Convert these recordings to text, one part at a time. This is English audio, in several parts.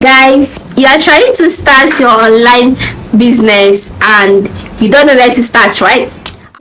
Guys, you are trying to start your online business and you don't know where to start, right?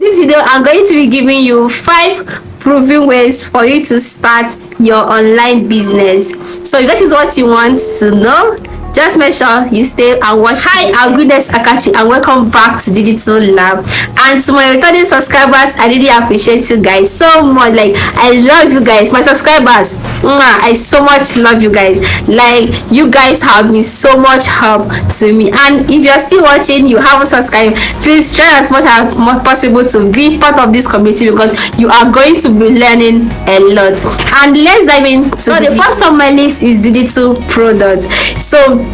This video, I'm going to be giving you 5 proven ways for you to start your online business. So if that is what you want to know, just make sure you stay and watch. Hi, I'm Goodness Akachi and welcome back to Digital Lab. And to my returning subscribers, I really appreciate you guys so much. Like, I love you guys, my subscribers. I so much love you guys. Like, you guys have been so much help to me. And if you're still watching, you haven't subscribed, please try as much as possible to be part of this community because you are going to be learning a lot. And let's dive into so the first on my list is digital products. So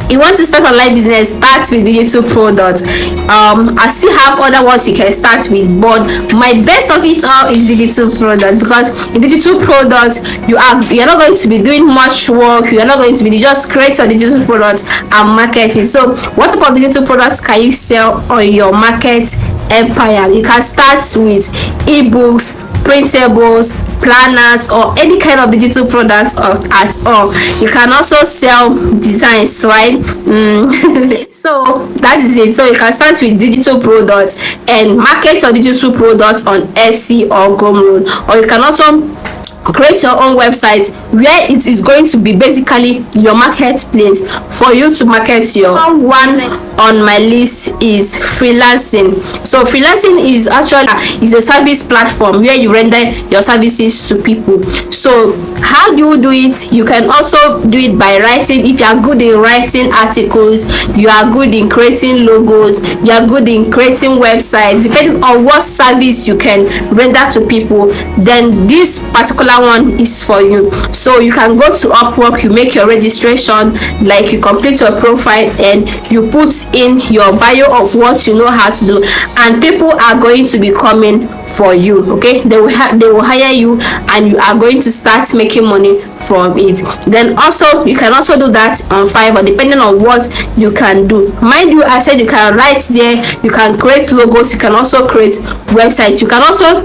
you want to start online business, start with digital products. I still have other ones you can start with, but my best of it all is digital products, because in digital products you're not going to be doing much work. You are not going to be just create your digital products and market it. So what type of digital products can you sell on your market empire? You can start with ebooks, printables, planners, or any kind of digital products at all. You can also sell designs, right? So that is it. So you can start with digital products and market your digital products on Etsy or Gumroad, or you can also create your own website where it is going to be basically your marketplace for you to market your one. On my list is freelancing. So freelancing is actually a service platform where you render your services to people. So how do you do it? You can also do it by writing. If you are good in writing articles, you are good in creating logos, you are good in creating websites, depending on what service you can render to people, then this particular one is for you. So you can go to Upwork, you make your registration, like you complete your profile and you put in your bio of what you know how to do, and people are going to be coming for you. Okay, they will hire you and you are going to start making money from it. Then also you can also do that on Fiverr, depending on what you can do. Mind you, I said you can write there, you can create logos, you can also create websites, you can also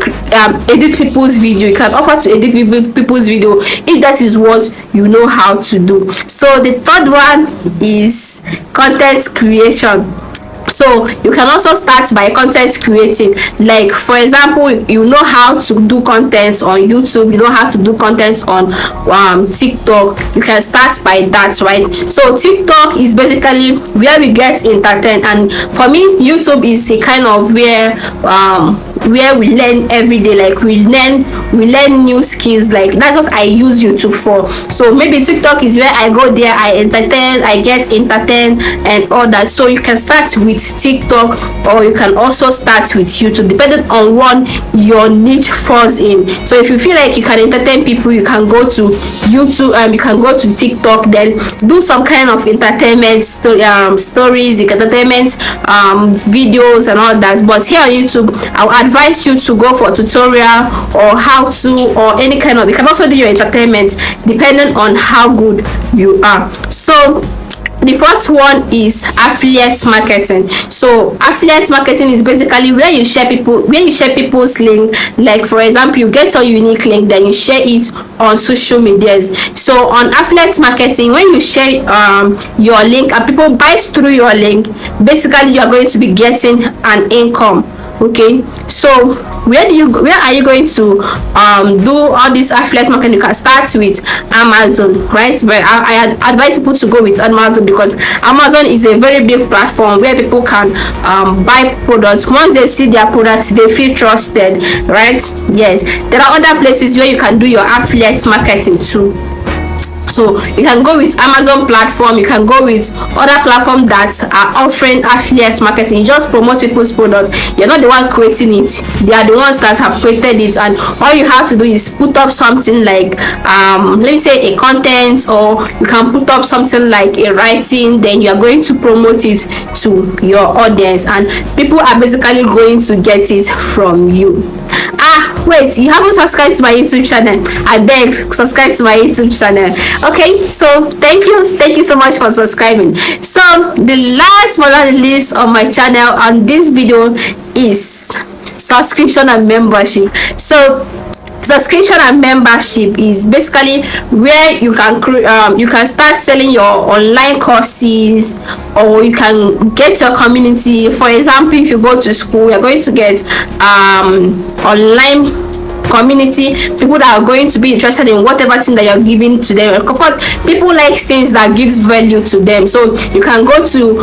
edit people's video. You can offer to edit people's video if that is what you know how to do. So the third one is content creation. So you can also start by content creating. Like, for example, you know how to do content on YouTube, you know how to do content on TikTok. You can start by that, right? So TikTok is basically where we get entertained, and for me YouTube is a kind of where we learn every day. Like we learn new skills. Like that's what I use YouTube for. So maybe TikTok is where I go there, I entertain, I get entertained and all that. So you can start with TikTok, or you can also start with YouTube, depending on what your niche falls in. So if you feel like you can entertain people, you can go to YouTube, you can go to TikTok, then do some kind of entertainment stories, entertainment videos and all that. But here on YouTube, I would advise you to go for a tutorial or how to, or any kind of, you can also do your entertainment depending on how good you are. So the fourth one is affiliate marketing. So affiliate marketing is basically where you share people's link. Like for example, you get a unique link, then you share it on social medias. So on affiliate marketing, when you share your link and people buys through your link, basically you are going to be getting an income. Okay, so where are you going to do all this affiliate marketing? You can start with Amazon, right? But I advise people to go with Amazon, because Amazon is a very big platform where people can buy products. Once they see their products, they feel trusted, right? Yes, there are other places where you can do your affiliate marketing too. So you can go with Amazon platform, you can go with other platforms that are offering affiliate marketing. You just promote people's products. You're not the one creating it, they are the ones that have created it, and all you have to do is put up something like let me say a content, or you can put up something like a writing, then you are going to promote it to your audience, and people are basically going to get it from you. Wait, you haven't subscribed to my YouTube channel? I beg, subscribe to my YouTube channel. Okay, so thank you so much for subscribing. So the last but not the least on my channel on this video is subscription and membership. So Subscription and membership is basically where you can start selling your online courses, or you can get your community. For example, if you go to school, you're going to get online community, people that are going to be interested in whatever thing that you're giving to them. Of course, people like things that gives value to them, so you can go to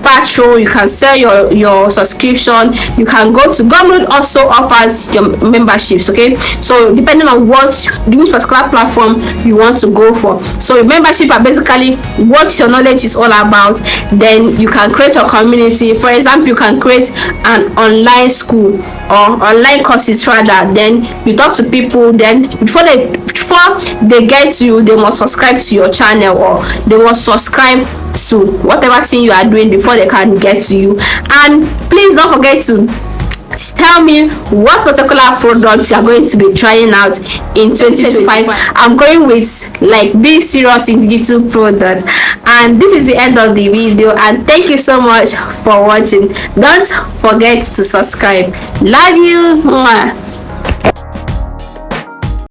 Patreon, you can sell your subscription, you can go to government also offers your memberships. Okay, so depending on which particular platform you want to go for. So membership are basically what your knowledge is all about. Then you can create a community. For example, you can create an online school or online courses rather. Then you talk to people, then before they get to you, they must subscribe to your channel, or they must subscribe to whatever thing you are doing before they can get to you. And please don't forget to tell me what particular products you are going to be trying out in 2025. I'm going with like being serious in digital products. And this is the end of the video, and thank you so much for watching. Don't forget to subscribe. Love you. Mwah.